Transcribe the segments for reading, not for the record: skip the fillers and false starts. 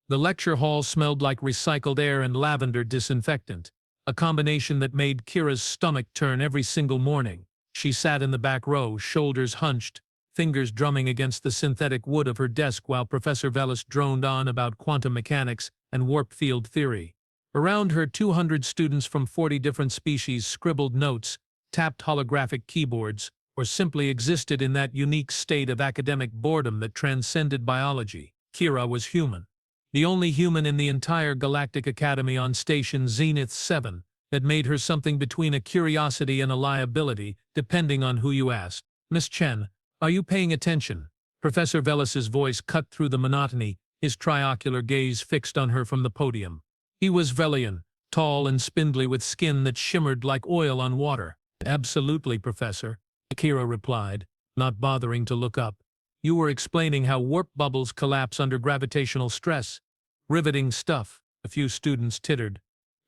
The lecture hall smelled like recycled air and lavender disinfectant, a combination that made Kira's stomach turn every single morning. She sat in the back row, shoulders hunched, fingers drumming against the synthetic wood of her desk while Professor Velis droned on about quantum mechanics and warp field theory. Around her, 200 students from 40 different species scribbled notes, tapped holographic keyboards, or simply existed in that unique state of academic boredom that transcended biology. Kira was human. The only human in the entire Galactic Academy on Station Zenith 7 that made her something between a curiosity and a liability, depending on who you asked. "Miss Chen, are you paying attention?" Professor Velis's voice cut through the monotony, his triocular gaze fixed on her from the podium. He was Velian, tall and spindly with skin that shimmered like oil on water. "Absolutely, Professor," Kira replied, not bothering to look up. "You were explaining how warp bubbles collapse under gravitational stress." "Riveting stuff," a few students tittered.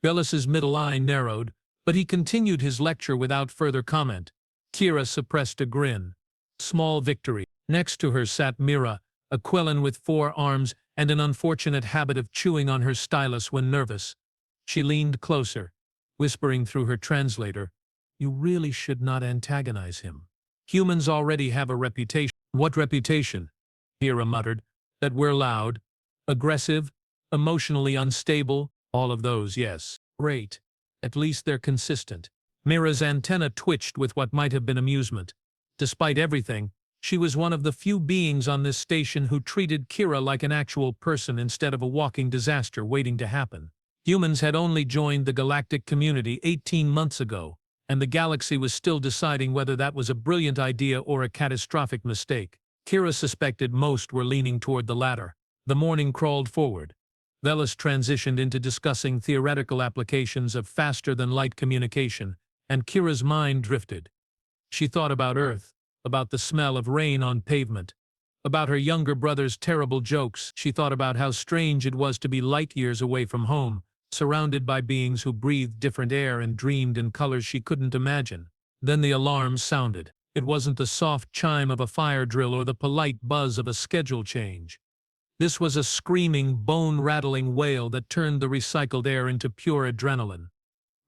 Velis's middle eye narrowed, but he continued his lecture without further comment. Kira suppressed a grin. Small victory. Next to her sat Mira, a Quillen with 4 arms and an unfortunate habit of chewing on her stylus when nervous. She leaned closer, whispering through her translator, "You really should not antagonize him. Humans already have a reputation." "What reputation?" Kira muttered. "That we're loud, aggressive, emotionally unstable, all of those, yes." "Great. At least they're consistent." Mira's antenna twitched with what might have been amusement. Despite everything, she was one of the few beings on this station who treated Kira like an actual person instead of a walking disaster waiting to happen. Humans had only joined the galactic community 18 months ago, and the galaxy was still deciding whether that was a brilliant idea or a catastrophic mistake. Kira suspected most were leaning toward the latter. The morning crawled forward. Velis transitioned into discussing theoretical applications of faster-than-light communication, and Kira's mind drifted. She thought about Earth, about the smell of rain on pavement, about her younger brother's terrible jokes. She thought about how strange it was to be light years away from home, surrounded by beings who breathed different air and dreamed in colors she couldn't imagine. Then the alarm sounded. It wasn't the soft chime of a fire drill or the polite buzz of a schedule change. This was a screaming, bone-rattling wail that turned the recycled air into pure adrenaline.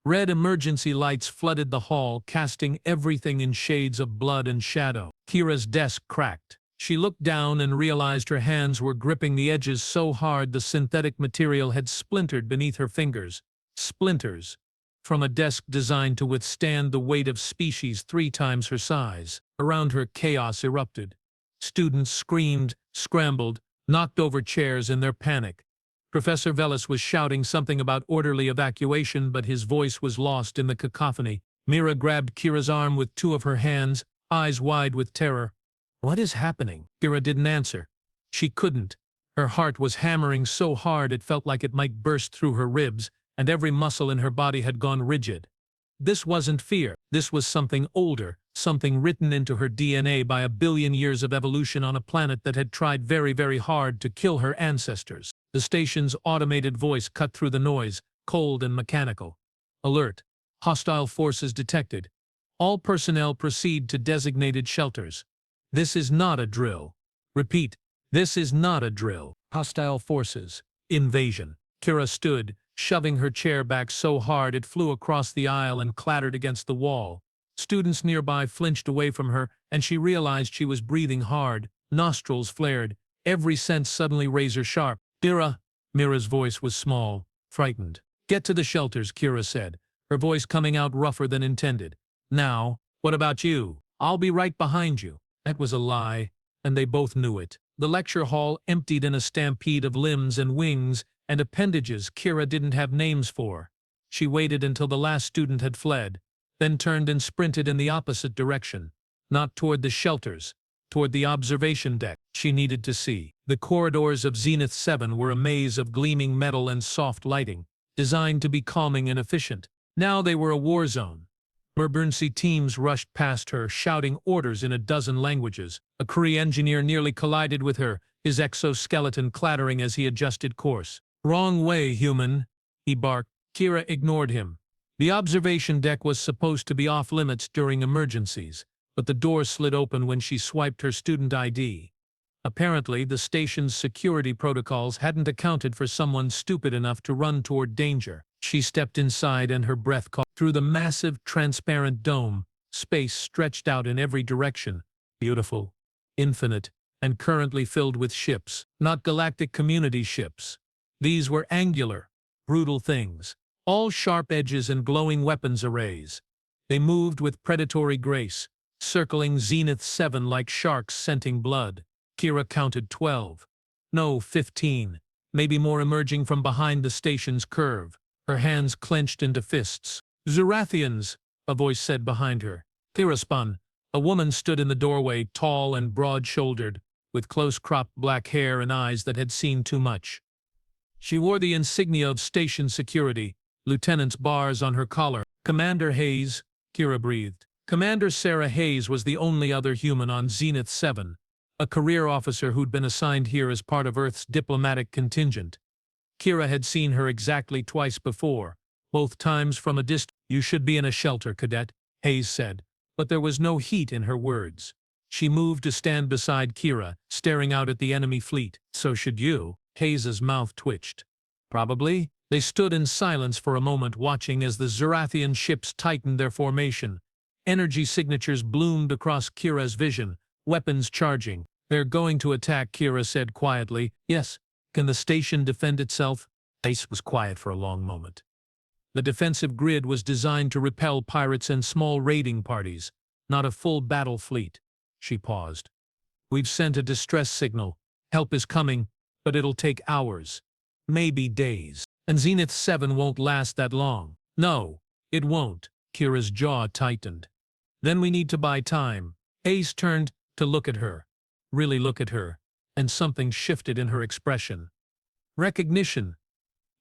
Red emergency lights flooded the hall, casting everything in shades of blood and shadow. Kira's desk cracked. She looked down and realized her hands were gripping the edges so hard the synthetic material had splintered beneath her fingers. Splinters. From a desk designed to withstand the weight of species 3 times her size. Around her, chaos erupted. Students screamed, scrambled, knocked over chairs in their panic. Professor Velis was shouting something about orderly evacuation, but his voice was lost in the cacophony. Mira grabbed Kira's arm with 2 of her hands, eyes wide with terror. "What is happening?" Kira didn't answer. She couldn't. Her heart was hammering so hard it felt like it might burst through her ribs, and every muscle in her body had gone rigid. This wasn't fear. This was something older, something written into her DNA by a billion years of evolution on a planet that had tried very, very hard to kill her ancestors. The station's automated voice cut through the noise, cold and mechanical. "Alert. Hostile forces detected. All personnel proceed to designated shelters. This is not a drill. Repeat, this is not a drill. Hostile forces. Invasion." Kira stood, shoving her chair back so hard it flew across the aisle and clattered against the wall. Students nearby flinched away from her, and she realized she was breathing hard, nostrils flared, every sense suddenly razor-sharp. "Kira." Mira's voice was small, frightened. "Get to the shelters," Kira said, her voice coming out rougher than intended. "Now, what about you? I'll be right behind you." That was a lie, and they both knew it. The lecture hall emptied in a stampede of limbs and wings and appendages Kira didn't have names for. She waited until the last student had fled, then turned and sprinted in the opposite direction. Not toward the shelters, toward the observation deck. She needed to see. The corridors of Zenith 7 were a maze of gleaming metal and soft lighting, designed to be calming and efficient. Now they were a war zone. Emergency teams rushed past her, shouting orders in a dozen languages. A Kree engineer nearly collided with her, his exoskeleton clattering as he adjusted course. "Wrong way, human," he barked. Kira ignored him. The observation deck was supposed to be off-limits during emergencies, but the door slid open when she swiped her student ID. Apparently, the station's security protocols hadn't accounted for someone stupid enough to run toward danger. She stepped inside and her breath caught. Through the massive, transparent dome, space stretched out in every direction, beautiful, infinite, and currently filled with ships, not galactic community ships. These were angular, brutal things, all sharp edges and glowing weapons arrays. They moved with predatory grace, circling Zenith 7 like sharks scenting blood. Kira counted 12. No, 15. Maybe more emerging from behind the station's curve, her hands clenched into fists. "Zurathians," a voice said behind her. Kira spun. A woman stood in the doorway, tall and broad-shouldered, with close-cropped black hair and eyes that had seen too much. She wore the insignia of station security, lieutenant's bars on her collar. "Commander Hayes," Kira breathed. Commander Sarah Hayes was the only other human on Zenith 7, a career officer who'd been assigned here as part of Earth's diplomatic contingent. Kira had seen her exactly twice before, both times from a distance. "You should be in a shelter, cadet," Hayes said, but there was no heat in her words. She moved to stand beside Kira, staring out at the enemy fleet. "So should you." Hayes's mouth twitched. "Probably." They stood in silence for a moment, watching as the Zurathian ships tightened their formation. Energy signatures bloomed across Kira's vision, weapons charging. "They're going to attack," Kira said quietly. "Yes. Can the station defend itself?" Hayes was quiet for a long moment. The defensive grid was designed to repel pirates and small raiding parties, not a full battle fleet. She paused. "We've sent a distress signal. Help is coming, but it'll take hours. Maybe days. And Zenith 7 won't last that long." "No, it won't." Kira's jaw tightened. "Then we need to buy time." Hayes turned to look at her. Really look at her. And something shifted in her expression. Recognition.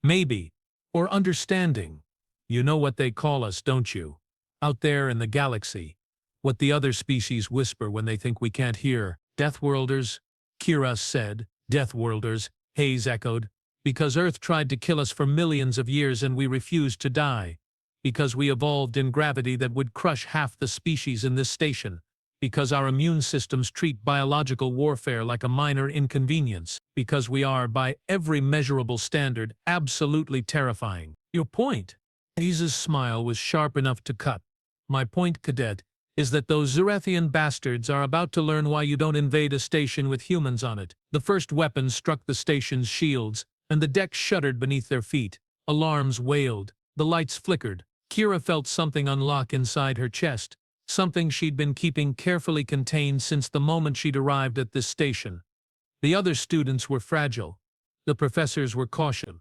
Maybe. Or understanding. "You know what they call us, don't you? Out there in the galaxy. What the other species whisper when they think we can't hear." "Deathworlders," Kira said. "Deathworlders," Hayes echoed. "Because Earth tried to kill us for millions of years and we refused to die. Because we evolved in gravity that would crush half the species in this station. Because our immune systems treat biological warfare like a minor inconvenience. Because we are, by every measurable standard, absolutely terrifying." "Your point?" Hayes's smile was sharp enough to cut. "My point, cadet, is that those Zurathian bastards are about to learn why you don't invade a station with humans on it." The first weapon struck the station's shields, and the deck shuddered beneath their feet. Alarms wailed. The lights flickered. Kira felt something unlock inside her chest, something she'd been keeping carefully contained since the moment she'd arrived at this station. The other students were fragile. The professors were cautious.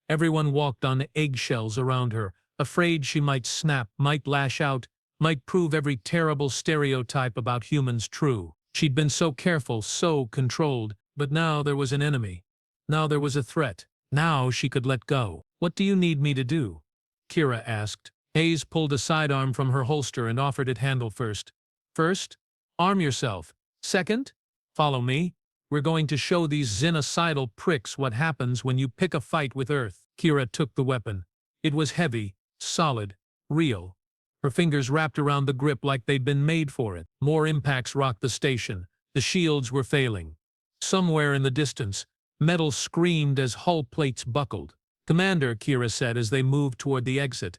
Everyone walked on eggshells around her, afraid she might snap, might lash out, might prove every terrible stereotype about humans true. She'd been so careful, so controlled, but now there was an enemy. Now there was a threat. Now she could let go. "What do you need me to do?" Kira asked. Hayes pulled a sidearm from her holster and offered it handle first. "First, arm yourself. Second, follow me. We're going to show these xenocidal pricks what happens when you pick a fight with Earth." Kira took the weapon. It was heavy, solid, real. Her fingers wrapped around the grip like they'd been made for it. More impacts rocked the station. The shields were failing. Somewhere in the distance, metal screamed as hull plates buckled. "Commander," Kira said as they moved toward the exit,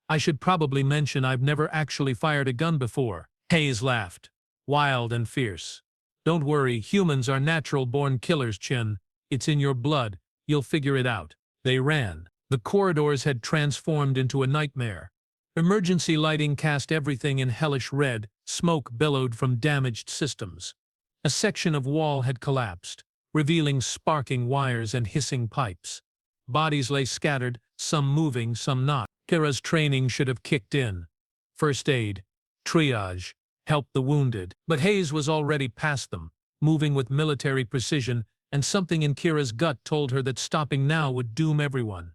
"I should probably mention I've never actually fired a gun before." Hayes laughed, wild and fierce. "Don't worry, humans are natural-born killers, Chen. It's in your blood. You'll figure it out." They ran. The corridors had transformed into a nightmare. Emergency lighting cast everything in hellish red, smoke billowed from damaged systems. A section of wall had collapsed, revealing sparking wires and hissing pipes. Bodies lay scattered, some moving, some not. Kira's training should have kicked in. First aid, triage, help the wounded. But Hayes was already past them, moving with military precision, and something in Kira's gut told her that stopping now would doom everyone.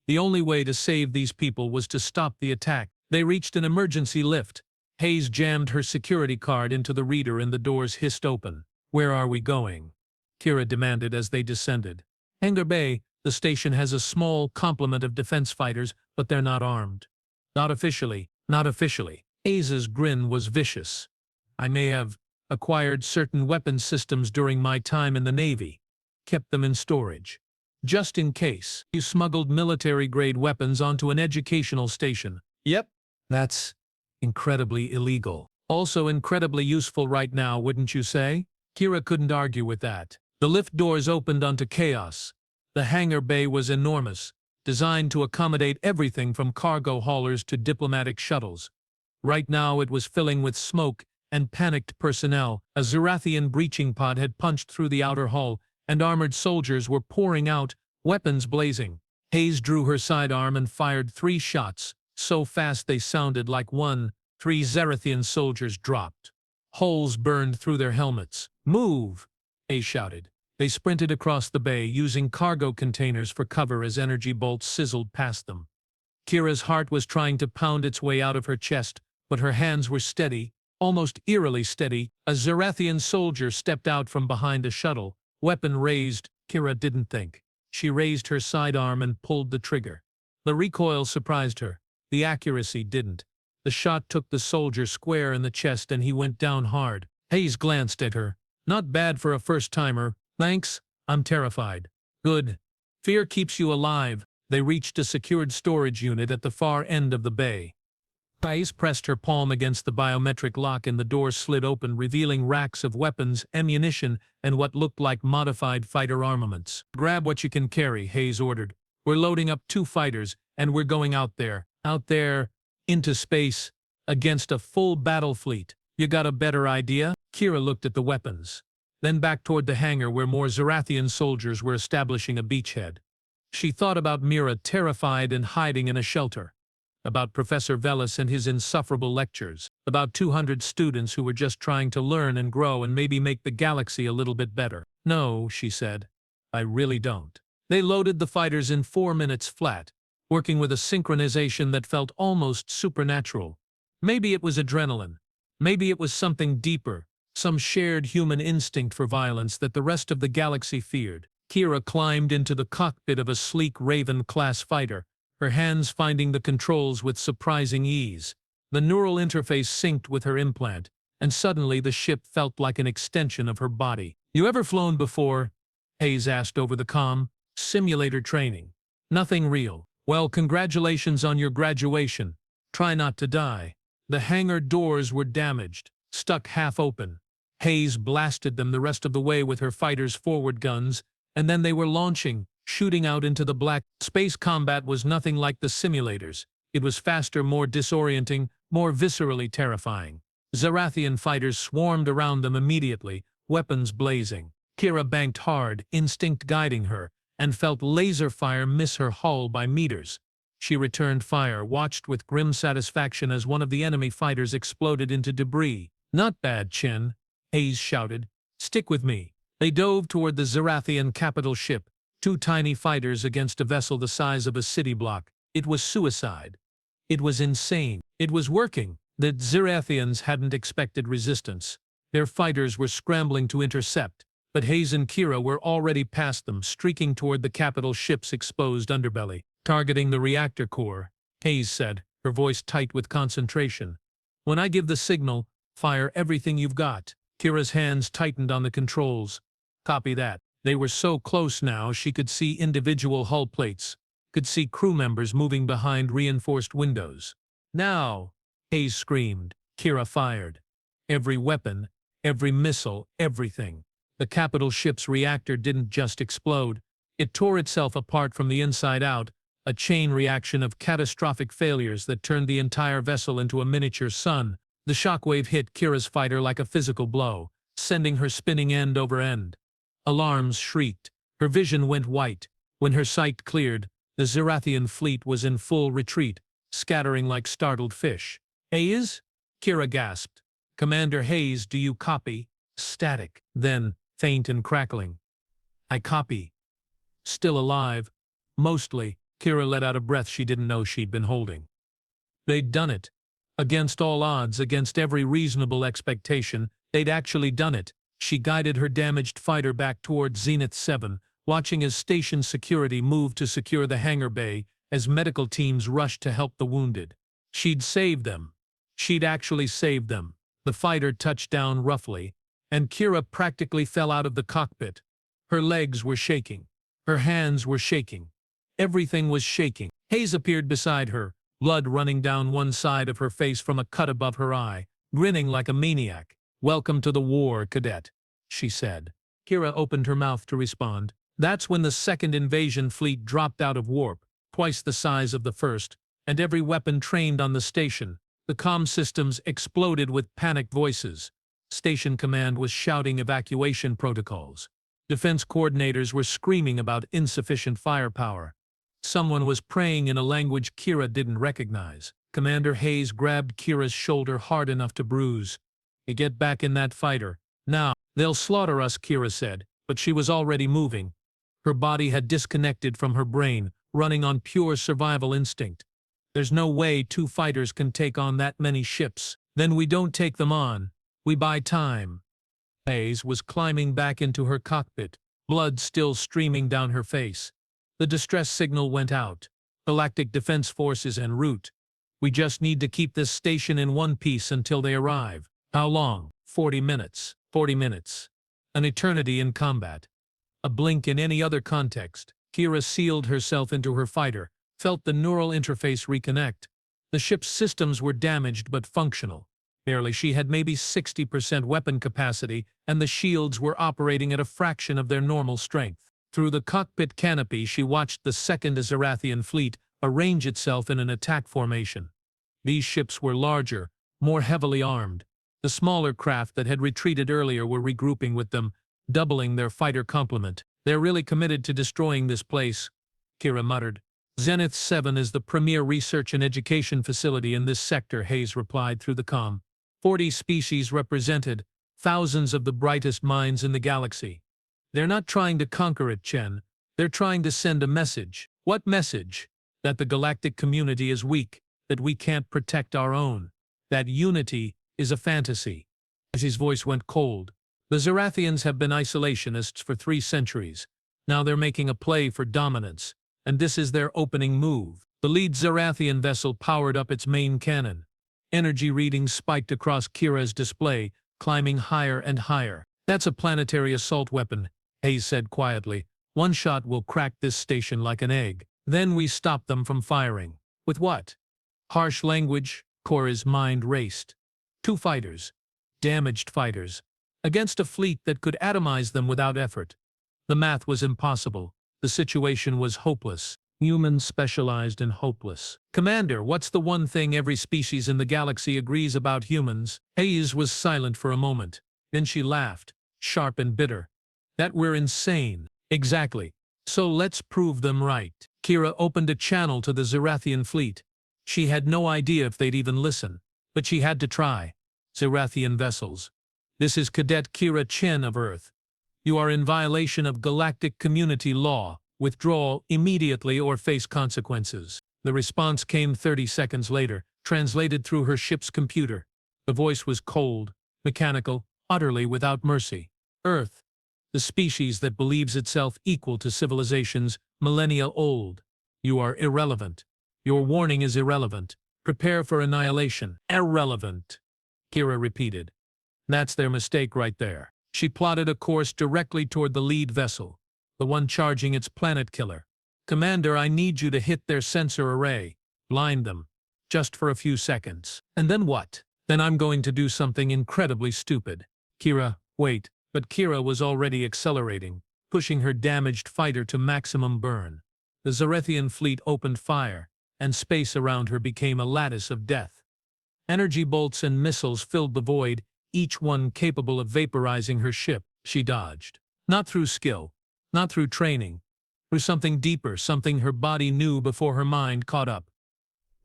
The only way to save these people was to stop the attack. They reached an emergency lift. Hayes jammed her security card into the reader and the doors hissed open. "Where are we going?" Kira demanded as they descended. "Hangar Bay. The station has a small complement of defense fighters, but they're not armed." "Not officially. Not officially." Hayes's grin was vicious. "I may have Acquired certain weapon systems during my time in the Navy. Kept them in storage. Just in case. You smuggled military-grade weapons onto an educational station. Yep. That's incredibly illegal. Also incredibly useful right now, wouldn't you say? Kira couldn't argue with that. The lift doors opened onto chaos. The hangar bay was enormous, designed to accommodate everything from cargo haulers to diplomatic shuttles. Right now it was filling with smoke and panicked personnel. A Zerathian breaching pod had punched through the outer hull, and armored soldiers were pouring out, weapons blazing. Hayes drew her sidearm and fired 3 shots, so fast they sounded like one. 3 Zerathian soldiers dropped. Holes burned through their helmets. "Move!" Hayes shouted. They sprinted across the bay, using cargo containers for cover as energy bolts sizzled past them. Kira's heart was trying to pound its way out of her chest, but her hands were steady, almost eerily steady. A Zerathian soldier stepped out from behind a shuttle, weapon raised. Kira didn't think. She raised her sidearm and pulled the trigger. The recoil surprised her. The accuracy didn't. The shot took the soldier square in the chest and he went down hard. Hayes glanced at her. "Not bad for a first-timer. Thanks, I'm terrified." "Good. Fear keeps you alive." They reached a secured storage unit at the far end of the bay. Hayes pressed her palm against the biometric lock and the door slid open, revealing racks of weapons, ammunition, and what looked like modified fighter armaments. "Grab what you can carry," Hayes ordered. "We're loading up 2 fighters, and we're going out there. Out there, into space, against a full battle fleet. You got a better idea?" Kira looked at the weapons, then back toward the hangar where more Zerathian soldiers were establishing a beachhead. She thought about Mira terrified and hiding in a shelter, about Professor Velis and his insufferable lectures, about 200 students who were just trying to learn and grow and maybe make the galaxy a little bit better. "No," she said, "I really don't." They loaded the fighters in 4 minutes flat, working with a synchronization that felt almost supernatural. Maybe it was adrenaline. Maybe it was something deeper, some shared human instinct for violence that the rest of the galaxy feared. Kira climbed into the cockpit of a sleek Raven-class fighter, her hands finding the controls with surprising ease. The neural interface synced with her implant, and suddenly the ship felt like an extension of her body. "You ever flown before?" Hayes asked over the comm. "Simulator training. Nothing real." "Well, congratulations on your graduation. Try not to die." The hangar doors were damaged, stuck half open. Hayes blasted them the rest of the way with her fighter's forward guns, and then they were launching, shooting out into the black. Space combat was nothing like the simulators. It was faster, more disorienting, more viscerally terrifying. Zerathian fighters swarmed around them immediately, weapons blazing. Kira banked hard, instinct guiding her, and felt laser fire miss her hull by meters. She returned fire, watched with grim satisfaction as one of the enemy fighters exploded into debris. "Not bad, Chen," Hayes shouted. "Stick with me." They dove toward the Zerathian capital ship, 2 tiny fighters against a vessel the size of a city block. It was suicide. It was insane. It was working. The Zerathians hadn't expected resistance. Their fighters were scrambling to intercept, but Hayes and Kira were already past them, streaking toward the capital ship's exposed underbelly. "Targeting the reactor core," Hayes said, her voice tight with concentration. "When I give the signal, fire everything you've got." Kira's hands tightened on the controls. "Copy that." They were so close now she could see individual hull plates, could see crew members moving behind reinforced windows. "Now!" Hayes screamed. Kira fired. Every weapon, every missile, everything. The capital ship's reactor didn't just explode. It tore itself apart from the inside out, a chain reaction of catastrophic failures that turned the entire vessel into a miniature sun. The shockwave hit Kira's fighter like a physical blow, sending her spinning end over end. Alarms shrieked. Her vision went white. When her sight cleared, the Zerathian fleet was in full retreat, scattering like startled fish. "Hayes?" Kira gasped. "Commander Hayes, do you copy?" Static. Then, faint and crackling. "I copy." Still alive. Mostly. Kira let out a breath she didn't know she'd been holding. They'd done it. Against all odds, against every reasonable expectation, they'd actually done it. She guided her damaged fighter back toward Zenith 7, watching as station security moved to secure the hangar bay, as medical teams rushed to help the wounded. She'd saved them. She'd actually saved them. The fighter touched down roughly, and Kira practically fell out of the cockpit. Her legs were shaking. Her hands were shaking. Everything was shaking. Hayes appeared beside her, blood running down one side of her face from a cut above her eye, grinning like a maniac. "Welcome to the war, cadet," she said. Kira opened her mouth to respond. That's when the second invasion fleet dropped out of warp, twice the size of the first, and every weapon trained on the station. The comm systems exploded with panicked voices. Station command was shouting evacuation protocols. Defense coordinators were screaming about insufficient firepower. Someone was praying in a language Kira didn't recognize. Commander Hayes grabbed Kira's shoulder hard enough to bruise. "You get back in that fighter. Now." "They'll slaughter us," Kira said, but she was already moving. Her body had disconnected from her brain, running on pure survival instinct. "There's no way 2 fighters can take on that many ships." "Then we don't take them on. We buy time." Hayes was climbing back into her cockpit, blood still streaming down her face. The distress signal went out. "Galactic Defense Forces en route. We just need to keep this station in one piece until they arrive." "How long?" 40 minutes. 40 minutes. An eternity in combat. A blink in any other context. Kira sealed herself into her fighter, felt the neural interface reconnect. The ship's systems were damaged but functional. Barely, she had maybe 60% weapon capacity, and the shields were operating at a fraction of their normal strength. Through the cockpit canopy, she watched the second Azarathian fleet arrange itself in an attack formation. These ships were larger, more heavily armed. The smaller craft that had retreated earlier were regrouping with them, doubling their fighter complement. "They're really committed to destroying this place," Kira muttered. "Zenith 7 is the premier research and education facility in this sector," Hayes replied through the comm. 40 species represented, thousands of the brightest minds in the galaxy. "They're not trying to conquer it, Chen. They're trying to send a message." "What message?" "That the galactic community is weak, that we can't protect our own, that unity is a fantasy." His voice went cold. "The Zarathians have been isolationists for 3 centuries. Now they're making a play for dominance, and this is their opening move." The lead Zarathian vessel powered up its main cannon. Energy readings spiked across Kira's display, climbing higher and higher. "That's a planetary assault weapon," Hayes said quietly. "One shot will crack this station like an egg. Then we stop them from firing." "With what?" Harsh language. Cora's mind raced. 2 fighters. Damaged fighters. Against a fleet that could atomize them without effort. The math was impossible. The situation was hopeless. Human specialized in hopeless. "Commander, what's the one thing every species in the galaxy agrees about humans?" Hayes was silent for a moment. Then she laughed, sharp and bitter. "That we're insane." "Exactly. So let's prove them right." Kira opened a channel to the Zarathian fleet. She had no idea if they'd even listen, but she had to try. "Zarathian vessels. This is Cadet Kira Chen of Earth. You are in violation of galactic community law. Withdraw immediately or face consequences." The response came 30 seconds later, translated through her ship's computer. The voice was cold, mechanical, utterly without mercy. "Earth, the species that believes itself equal to civilizations millennia old. You are irrelevant. Your warning is irrelevant. Prepare for annihilation." "Irrelevant," Kira repeated. "That's their mistake right there." She plotted a course directly toward the lead vessel, the one charging its planet killer. "Commander, I need you to hit their sensor array. Blind them. Just for a few seconds." "And then what?" "Then I'm going to do something incredibly stupid." "Kira, wait." But Kira was already accelerating, pushing her damaged fighter to maximum burn. The Zarathian fleet opened fire, and space around her became a lattice of death. Energy bolts and missiles filled the void, each one capable of vaporizing her ship. She dodged. Not through skill, not through training, through something deeper, something her body knew before her mind caught up.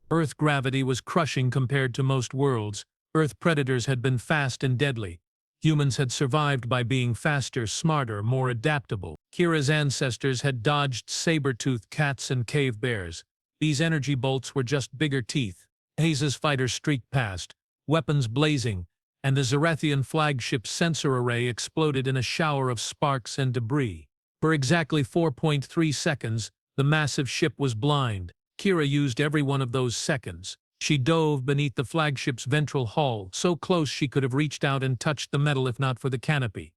Earth gravity was crushing compared to most worlds. Earth predators had been fast and deadly. Humans had survived by being faster, smarter, more adaptable. Kira's ancestors had dodged saber-toothed cats and cave bears. These energy bolts were just bigger teeth. Hayes's fighter streaked past, weapons blazing, and the Zarathian flagship sensor array exploded in a shower of sparks and debris. For exactly 4.3 seconds, the massive ship was blind. Kira used every one of those seconds. She dove beneath the flagship's ventral hull, so close she could have reached out and touched the metal if not for the canopy.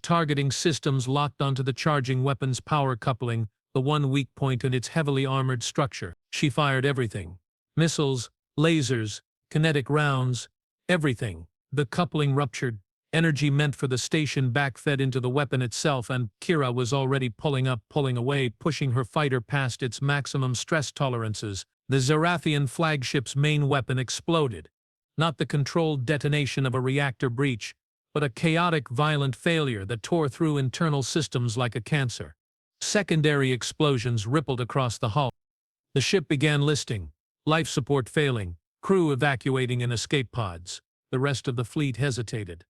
Targeting systems locked onto the charging weapon's power coupling, the one weak point in its heavily armored structure. She fired everything. Missiles, lasers, kinetic rounds, everything. The coupling ruptured. Energy meant for the station backfed into the weapon itself, and Kira was already pulling up, pulling away, pushing her fighter past its maximum stress tolerances. The Zarathian flagship's main weapon exploded. Not the controlled detonation of a reactor breach, but a chaotic, violent failure that tore through internal systems like a cancer. Secondary explosions rippled across the hull. The ship began listing, life support failing, crew evacuating in escape pods. The rest of the fleet hesitated.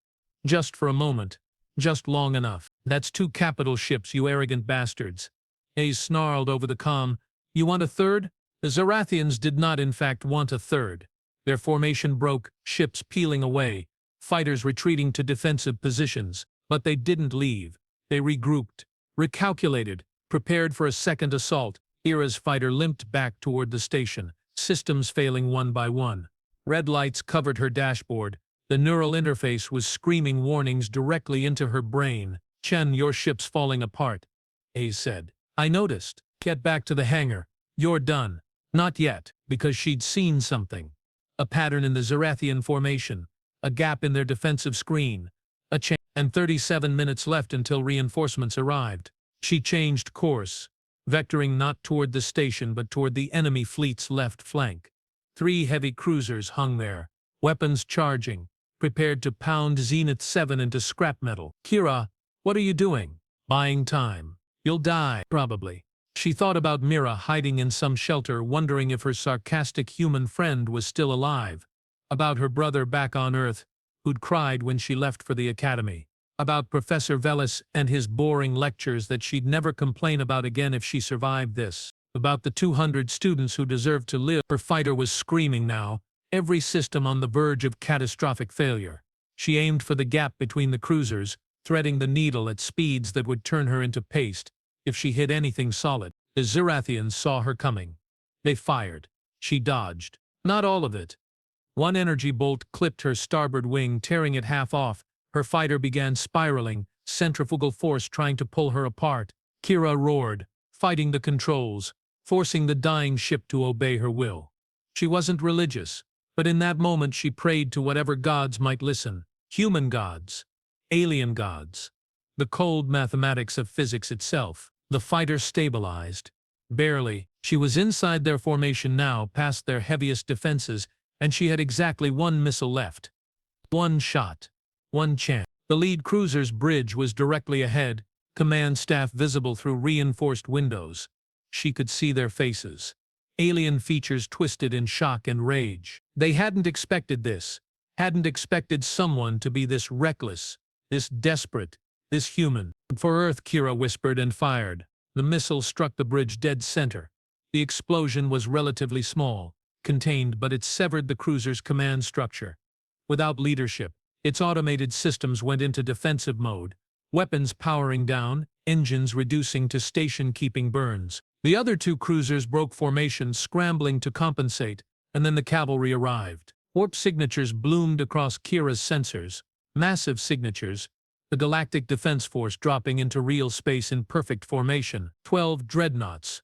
Just for a moment. Just long enough. "That's 2 capital ships, you arrogant bastards." Hayes snarled over the comm. "You want a third?" The Zarathians did not in fact want a third. Their formation broke, ships peeling away, fighters retreating to defensive positions. But they didn't leave. They regrouped, recalculated, prepared for a second assault. Kira's fighter limped back toward the station, systems failing one by one. Red lights covered her dashboard. The neural interface was screaming warnings directly into her brain. "Chen, your ship's falling apart," Hayes said. "I noticed. Get back to the hangar. You're done." Not yet, because she'd seen something. A pattern in the Zarathian formation, a gap in their defensive screen, a change, and 37 minutes left until reinforcements arrived. She changed course, vectoring not toward the station but toward the enemy fleet's left flank. 3 heavy cruisers hung there, weapons charging, prepared to pound Zenith 7 into scrap metal. "Kira, what are you doing?" "Buying time. You'll die, probably." She thought about Mira hiding in some shelter, wondering if her sarcastic human friend was still alive. About her brother back on Earth, who'd cried when she left for the academy. About Professor Velis and his boring lectures that she'd never complain about again if she survived this. About the 200 students who deserved to live. Her fighter was screaming now, every system on the verge of catastrophic failure. She aimed for the gap between the cruisers, threading the needle at speeds that would turn her into paste if she hit anything solid. The Zarathians saw her coming. They fired. She dodged. Not all of it. One energy bolt clipped her starboard wing, tearing it half off. Her fighter began spiraling, centrifugal force trying to pull her apart. Kira roared, fighting the controls, forcing the dying ship to obey her will. She wasn't religious, but in that moment she prayed to whatever gods might listen. Human gods. Alien gods. The cold mathematics of physics itself. The fighter stabilized. Barely. She was inside their formation now, past their heaviest defenses, and she had exactly 1 missile left. 1 shot. 1 chance. The lead cruiser's bridge was directly ahead, command staff visible through reinforced windows. She could see their faces. Alien features twisted in shock and rage. They hadn't expected this. Hadn't expected someone to be this reckless, this desperate, this human. "For Earth," Kira whispered and fired. The missile struck the bridge dead center. The explosion was relatively small, contained, but it severed the cruiser's command structure. Without leadership, its automated systems went into defensive mode, weapons powering down, engines reducing to station-keeping burns. The other 2 cruisers broke formation, scrambling to compensate, and then the cavalry arrived. Warp signatures bloomed across Kira's sensors, massive signatures, the Galactic Defense Force dropping into real space in perfect formation. 12 dreadnoughts,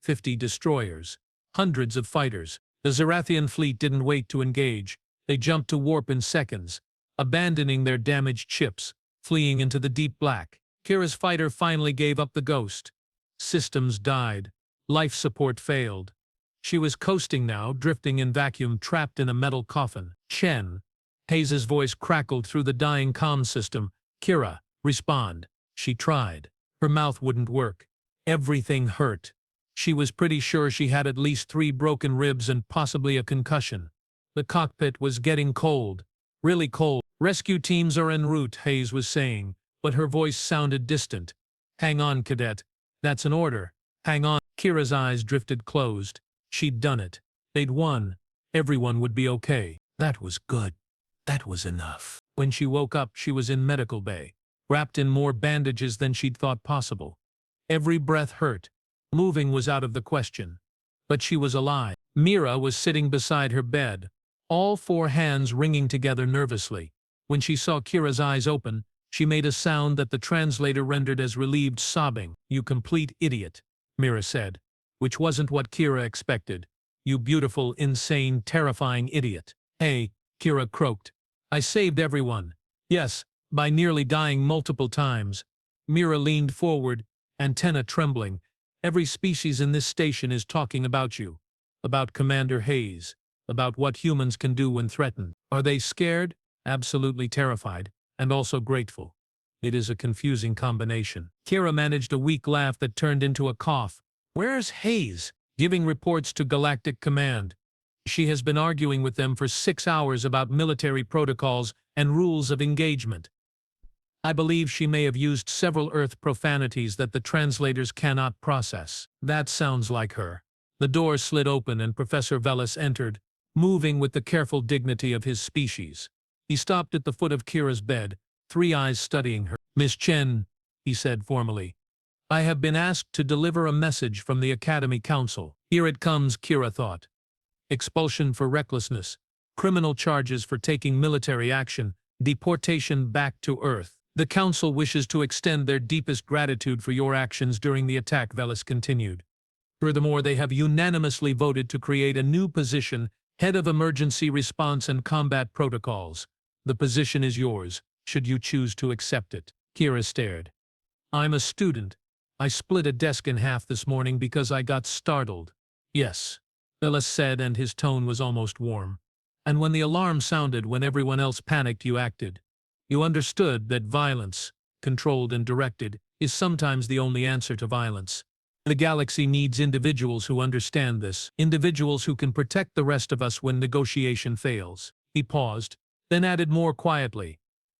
50 destroyers, hundreds of fighters. The Zarathian fleet didn't wait to engage. They jumped to warp in seconds, abandoning their damaged ships, fleeing into the deep black. Kira's fighter finally gave up the ghost. Systems died. Life support failed. She was coasting now, drifting in vacuum, trapped in a metal coffin. "Chen." Hayes' voice crackled through the dying comm system. "Kira, respond." She tried. Her mouth wouldn't work. Everything hurt. She was pretty sure she had at least 3 broken ribs and possibly a concussion. The cockpit was getting cold. Really cold. "Rescue teams are en route," Hayes was saying, but her voice sounded distant. "Hang on, cadet. That's an order. Hang on." Kira's eyes drifted closed. She'd done it. They'd won. Everyone would be okay. That was good. That was enough. When she woke up, she was in medical bay, wrapped in more bandages than she'd thought possible. Every breath hurt. Moving was out of the question. But she was alive. Mira was sitting beside her bed, all four hands wringing together nervously. When she saw Kira's eyes open, she made a sound that the translator rendered as relieved sobbing. "You complete idiot," Mira said, which wasn't what Kira expected. "You beautiful, insane, terrifying idiot." "Hey," Kira croaked. "I saved everyone." "Yes, by nearly dying multiple times." Mira leaned forward, antenna trembling. "Every species in this station is talking about you. About Commander Hayes. About what humans can do when threatened. Are they scared? Absolutely terrified. And also grateful. It is a confusing combination." Kira managed a weak laugh that turned into a cough. "Where's Hayes?" "Giving reports to Galactic Command. She has been arguing with them for 6 hours about military protocols and rules of engagement. I believe she may have used several Earth profanities that the translators cannot process." "That sounds like her." The door slid open and Professor Velis entered, moving with the careful dignity of his species. He stopped at the foot of Kira's bed, three eyes studying her. "Miss Chen," he said formally, "I have been asked to deliver a message from the Academy Council." Here it comes, Kira thought. Expulsion for recklessness, criminal charges for taking military action, deportation back to Earth. "The Council wishes to extend their deepest gratitude for your actions during the attack," Velis continued. "Furthermore, they have unanimously voted to create a new position, Head of Emergency Response and Combat Protocols. The position is yours, should you choose to accept it." Kira stared. "I'm a student. I split a desk in half this morning because I got startled." "Yes," Velis said, and his tone was almost warm. "And when the alarm sounded, when everyone else panicked, you acted. You understood that violence, controlled and directed, is sometimes the only answer to violence. The galaxy needs individuals who understand this, individuals who can protect the rest of us when negotiation fails." He paused, then added more quietly,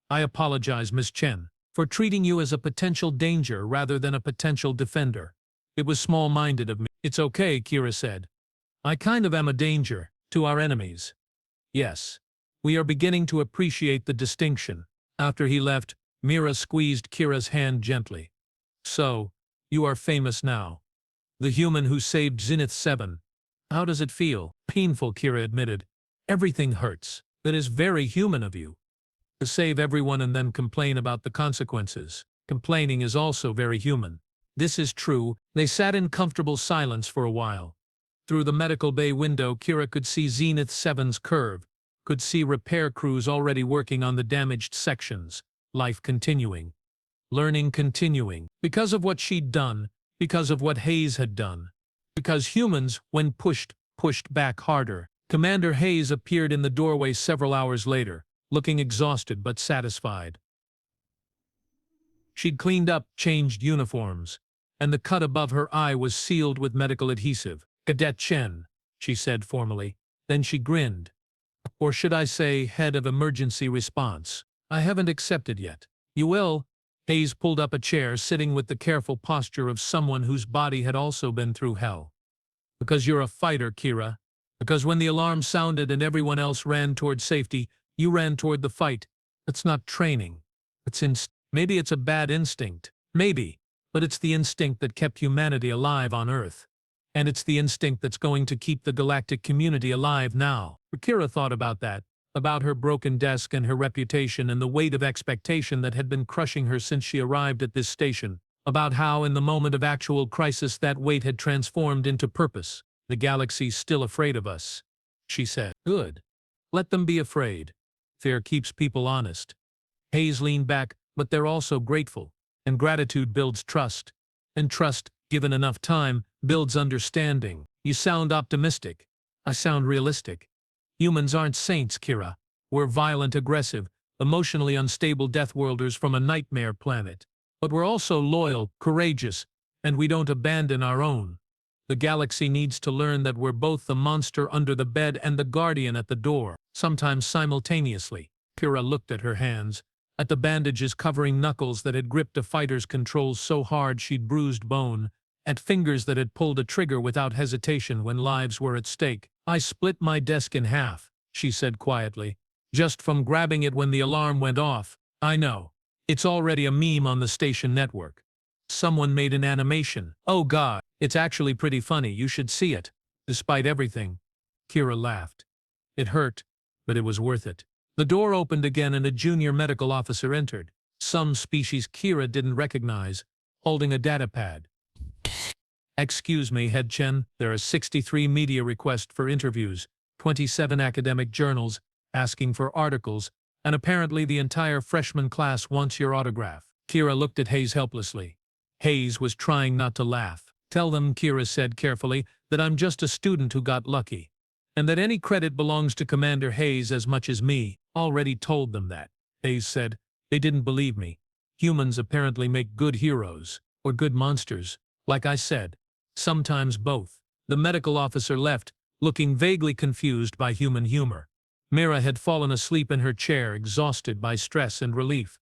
"I apologize, Miss Chen, for treating you as a potential danger rather than a potential defender. It was small-minded of me." "It's okay," Kira said. "I kind of am a danger to our enemies." "Yes. We are beginning to appreciate the distinction." After he left, Mira squeezed Kira's hand gently. "So, you are famous now. The human who saved Zenith 7. How does it feel?" "Painful," Kira admitted. "Everything hurts. That is very human of you. To save everyone and then complain about the consequences. Complaining is also very human." "This is true." They sat in comfortable silence for a while. Through the medical bay window, Kira could see Zenith 7's curve, could see repair crews already working on the damaged sections, life continuing. Learning continuing. Because of what she'd done, because of what Hayes had done. Because humans, when pushed back harder. Commander Hayes appeared in the doorway several hours later, looking exhausted but satisfied. She'd cleaned up, changed uniforms, and the cut above her eye was sealed with medical adhesive. "Cadet Chen," she said formally. Then she grinned. "Or should I say, Head of Emergency Response. I haven't accepted yet." "You will." Hayes pulled up a chair, sitting with the careful posture of someone whose body had also been through hell. "Because you're a fighter, Kira. Because when the alarm sounded and everyone else ran toward safety, you ran toward the fight. It's not training. It's maybe it's a bad instinct. Maybe. But it's the instinct that kept humanity alive on Earth. And it's the instinct that's going to keep the galactic community alive now." Kira thought about that. About her broken desk and her reputation and the weight of expectation that had been crushing her since she arrived at this station. About how in the moment of actual crisis that weight had transformed into purpose. "The galaxy's still afraid of us," she said. "Good. Let them be afraid. Fear keeps people honest." Hayes leaned back, "But they're also grateful. And gratitude builds trust. And trust, given enough time, builds understanding." "You sound optimistic." "I sound realistic. Humans aren't saints, Kira. We're violent, aggressive, emotionally unstable deathworlders from a nightmare planet. But we're also loyal, courageous, and we don't abandon our own. The galaxy needs to learn that we're both the monster under the bed and the guardian at the door, sometimes simultaneously." Kira looked at her hands, at the bandages covering knuckles that had gripped a fighter's controls so hard she'd bruised bone, at fingers that had pulled a trigger without hesitation when lives were at stake. "I split my desk in half," she said quietly, "just from grabbing it when the alarm went off. I know. It's already a meme on the station network. Someone made an animation. Oh God, it's actually pretty funny, you should see it. Despite everything, Kira laughed. It hurt, but it was worth it. The door opened again and a junior medical officer entered. Some species Kira didn't recognize, holding a datapad. Excuse me, Head Chen, there are 63 media requests for interviews, 27 academic journals asking for articles, and apparently the entire freshman class wants your autograph. Kira looked at Hayes helplessly. Hayes was trying not to laugh. Tell them, Kira said carefully, that I'm just a student who got lucky, and that any credit belongs to Commander Hayes as much as me. Already told them that. Hayes said. They didn't believe me. Humans apparently make good heroes, or good monsters, like I said. Sometimes both. The medical officer left, looking vaguely confused by human humor. Mira had fallen asleep in her chair, exhausted by stress and relief.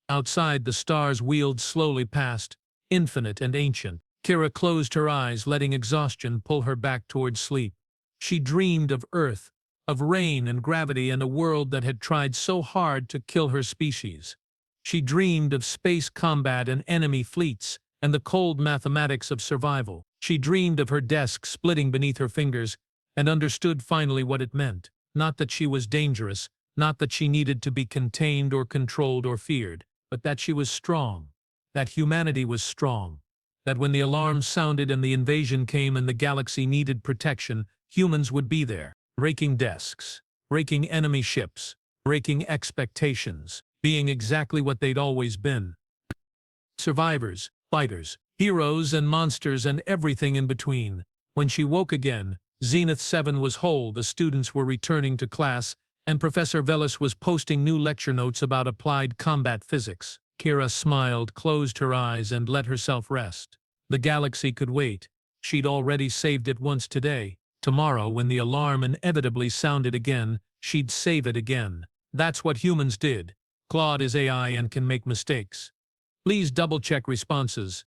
Outside, the stars wheeled slowly past, infinite and ancient. Kira closed her eyes, letting exhaustion pull her back towards sleep. She dreamed of Earth, of rain and gravity and a world that had tried so hard to kill her species. She dreamed of space combat and enemy fleets, and the cold mathematics of survival. She dreamed of her desk splitting beneath her fingers, and understood finally what it meant. Not that she was dangerous, not that she needed to be contained or controlled or feared, but that she was strong. That humanity was strong. That when the alarm sounded and the invasion came and the galaxy needed protection, humans would be there, raking desks, raking enemy ships, breaking expectations, being exactly what they'd always been. Survivors, fighters, heroes and monsters and everything in between. When she woke again, Zenith 7 was whole, the students were returning to class, and Professor Velis was posting new lecture notes about applied combat physics. Kira smiled, closed her eyes, and let herself rest. The galaxy could wait. She'd already saved it once today. Tomorrow, when the alarm inevitably sounded again, she'd save it again. That's what humans did. Claude is AI and can make mistakes. Please double-check responses.